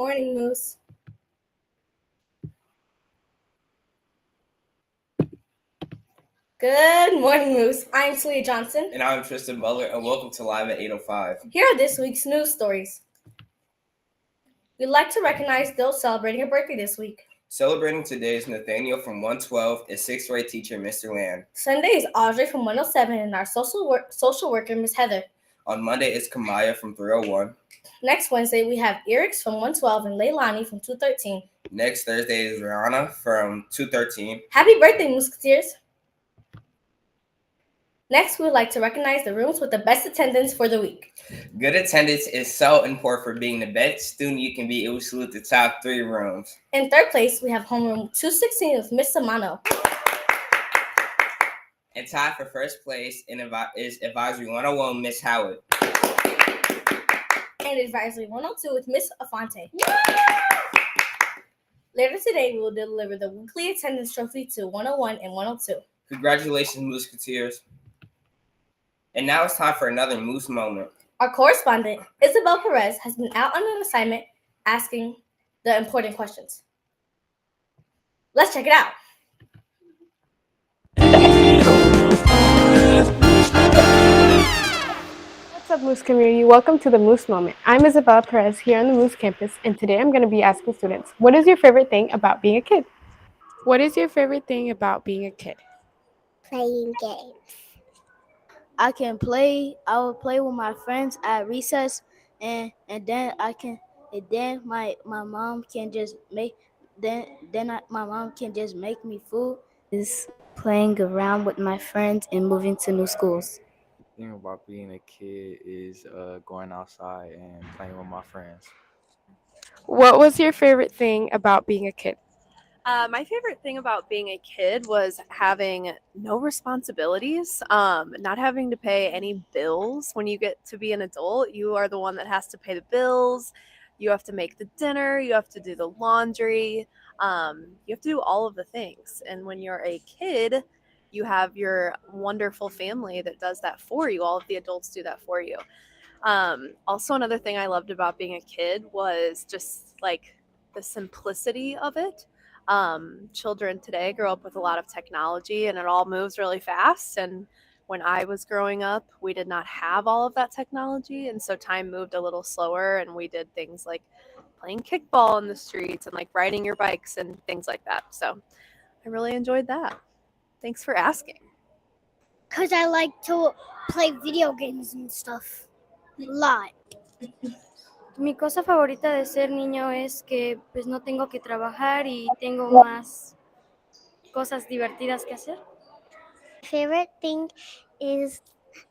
morning, Moos. Good morning, Moos. I'm Taliyah Johnson. And I'm Tristan Butler, and welcome to Live at 8:05. Here are this week's news stories. We'd like to recognize those celebrating a birthday this week. Celebrating today is Nathaniel from 112 and 6th grade teacher Mr. Land. Sunday is Audrey from 107 and our social worker, Miss Heather. On Monday is Kamaya from 301. Next Wednesday, we have Eric's from 112 and Leilani from 213. Next Thursday is Rihanna from 213. Happy birthday, Musketeers! Next, we would like to recognize the rooms with the best attendance for the week. Good attendance is so important for being the best student you can be. It will salute the top 3 rooms. In third place, we have homeroom 216 with Miss Samano. And tied for first place is Advisory 101, Miss Howard. And Advisory 102 with Miss Afonte. Later today, we will deliver the weekly attendance trophy to 101 and 102. Congratulations, Musketeers. And now it's time for another Moose moment. Our correspondent, Isabel Perez, has been out on an assignment asking the important questions. Let's check it out. What's up, Moose community? Welcome to the Moose Moment. I'm Isabel Perez here on the Moose campus, and today I'm going to be asking students, what is your favorite thing about being a kid? What is your favorite thing about being a kid? Playing games. I will play with my friends at recess, and then my mom can just make my mom can just make me food. Is playing around with my friends and moving to new schools. The thing about being a kid is going outside and playing with my friends. What was your favorite thing about being a kid? My favorite thing about being a kid was having no responsibilities, not having to pay any bills. When you get to be an adult, you are the one that has to pay the bills. You have to make the dinner. You have to do the laundry. You have to do all of the things. And when you're a kid, you have your wonderful family that does that for you. All of the adults do that for you. Also, another thing I loved about being a kid was just like the simplicity of it. Children today grow up with a lot of technology and it all moves really fast. And when I was growing up, we did not have all of that technology. And so time moved a little slower and we did things like playing kickball in the streets and like riding your bikes and things like that. So I really enjoyed that. Thanks for asking. Because I like to play video games and stuff a lot. Mi cosa favorita de ser niño es que pues no tengo que trabajar y tengo más cosas divertidas que hacer. My favorite thing is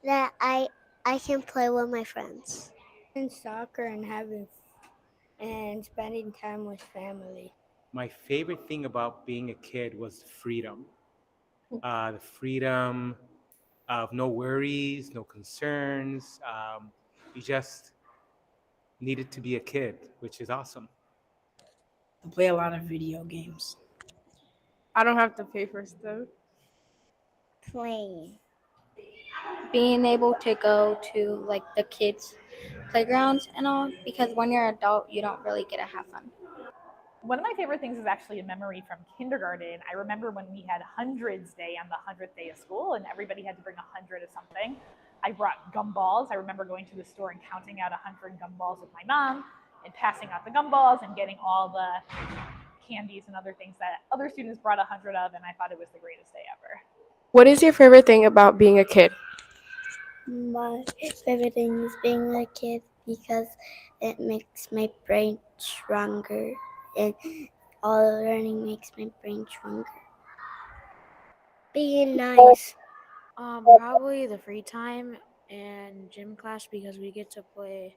that I can play with my friends. In soccer and spending time with family. My favorite thing about being a kid was freedom. The freedom of no worries, no concerns. You just needed to be a kid, which is awesome. To play a lot of video games. I don't have to pay for stuff. Playing. Being able to go to like the kids' playgrounds and all, because when you're an adult, you don't really get to have fun. One of my favorite things is actually a memory from kindergarten. I remember when we had Hundreds Day on the 100th day of school and everybody had to bring 100 of something. I brought gumballs. I remember going to the store and counting out 100 gumballs with my mom and passing out the gumballs and getting all the candies and other things that other students brought 100 of, and I thought it was the greatest day ever. What is your favorite thing about being a kid? My favorite thing is being a kid because it makes my brain stronger and all the learning makes my brain stronger. Being nice. Probably the free time and gym class because we get to play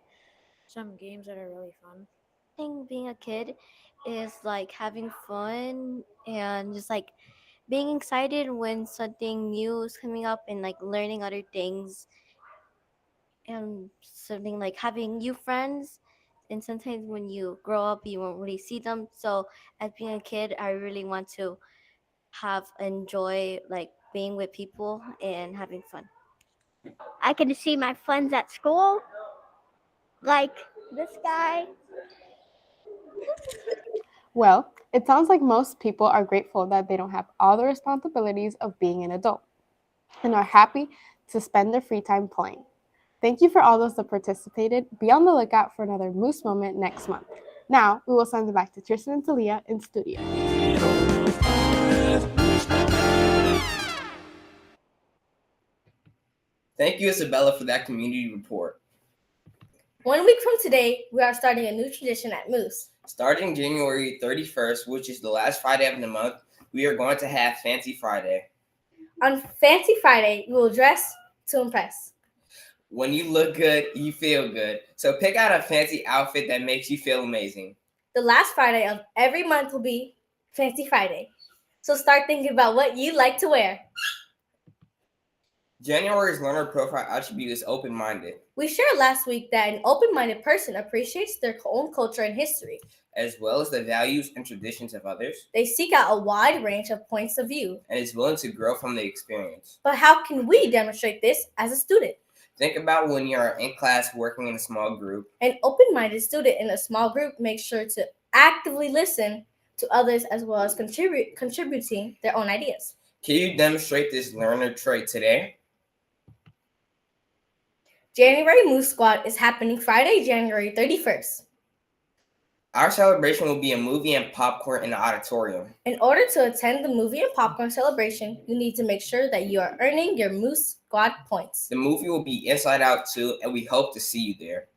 some games that are really fun. I think being a kid is like having fun and just like being excited when something new is coming up and like learning other things and something like having new friends. And sometimes when you grow up, you won't really see them. So as being a kid, I really want to enjoy like being with people and having fun. I can see my friends at school, like this guy. Well, it sounds like most people are grateful that they don't have all the responsibilities of being an adult and are happy to spend their free time playing. Thank you for all those that participated. Be on the lookout for another Moose Moment next month. Now, we will send it back to Tristan and Taliyah in studio. Thank you, Isabella, for that community report. 1 week from today, we are starting a new tradition at Moos. Starting January 31st, which is the last Friday of the month, we are going to have Fancy Friday. On Fancy Friday, we will dress to impress. When you look good, you feel good. So pick out a fancy outfit that makes you feel amazing. The last Friday of every month will be Fancy Friday. So start thinking about what you like to wear. January's learner profile attribute is open-minded. We shared last week that an open-minded person appreciates their own culture and history, as well as the values and traditions of others. They seek out a wide range of points of view and is willing to grow from the experience. But how can we demonstrate this as a student? Think about when you are in class working in a small group. An open-minded student in a small group makes sure to actively listen to others as well as contributing their own ideas. Can you demonstrate this learner trait today? January Moose Squad is happening Friday, January 31st. Our celebration will be a movie and popcorn in the auditorium. In order to attend the movie and popcorn celebration, you need to make sure that you are earning your Moose Squad points. The movie will be Inside Out 2, and we hope to see you there.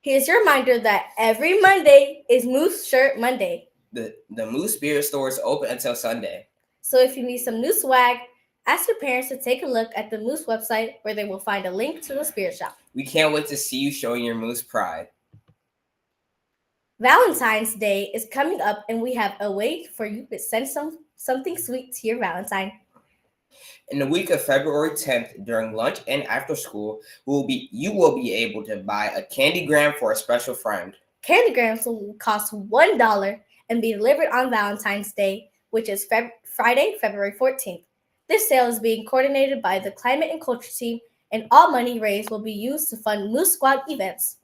Here's your reminder that every Monday is Moose Shirt Monday. The Moose Spirit store is open until Sunday. So if you need some new swag, ask your parents to take a look at the Moose website where they will find a link to the spirit shop. We can't wait to see you showing your Moose pride. Valentine's Day is coming up and we have a way for you to send something sweet to your Valentine. In the week of February 10th, during lunch and after school, you will be able to buy a candygram for a special friend. Candygrams will cost $1 and be delivered on Valentine's Day, which is Friday, February 14th. This sale is being coordinated by the Climate and Culture team, and all money raised will be used to fund Moose Squad events.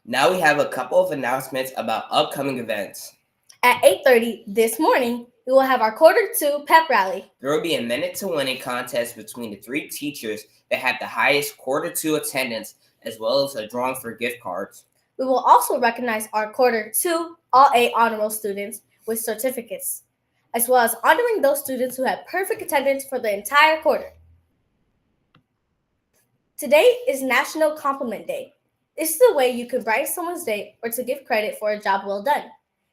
Now we have a couple of announcements about upcoming events. At 8:30 this morning, we will have our Quarter 2 pep rally. There will be a minute to win a contest between the 3 teachers that have the highest Quarter 2 attendance, as well as a drawing for gift cards. We will also recognize our Quarter 2 All-A Honor Roll students with certificates, as well as honoring those students who had perfect attendance for the entire quarter. Today is National Compliment Day. This is a way you can brighten someone's day or to give credit for a job well done.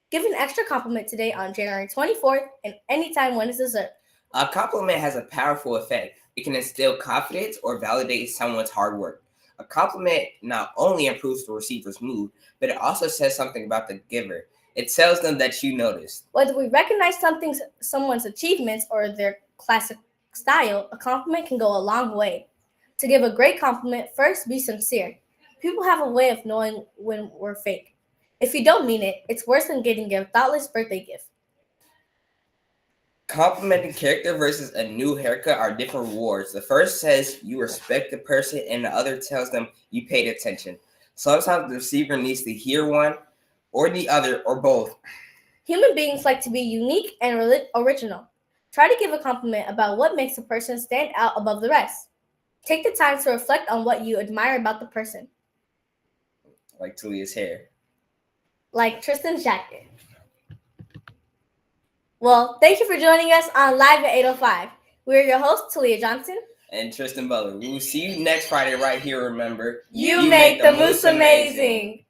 Give an extra compliment today on January 24th and anytime when it's deserved. A compliment has a powerful effect. It can instill confidence or validate someone's hard work. A compliment not only improves the receiver's mood, but it also says something about the giver. It tells them that you noticed. Whether we recognize someone's achievements or their classic style, a compliment can go a long way. To give a great compliment, first be sincere. People have a way of knowing when we're fake. If you don't mean it, it's worse than getting a thoughtless birthday gift. Complimenting character versus a new haircut are different rewards. The first says you respect the person, and the other tells them you paid attention. Sometimes the receiver needs to hear one or the other or both. Human beings like to be unique and original. Try to give a compliment about what makes a person stand out above the rest. Take the time to reflect on what you admire about the person. Like Taliyah's hair. Like Tristan's jacket. Well, thank you for joining us on Live at 8:05. We're your hosts, Taliyah Johnson and Tristan Butler. We will see you next Friday right here, remember. You make the Moose amazing.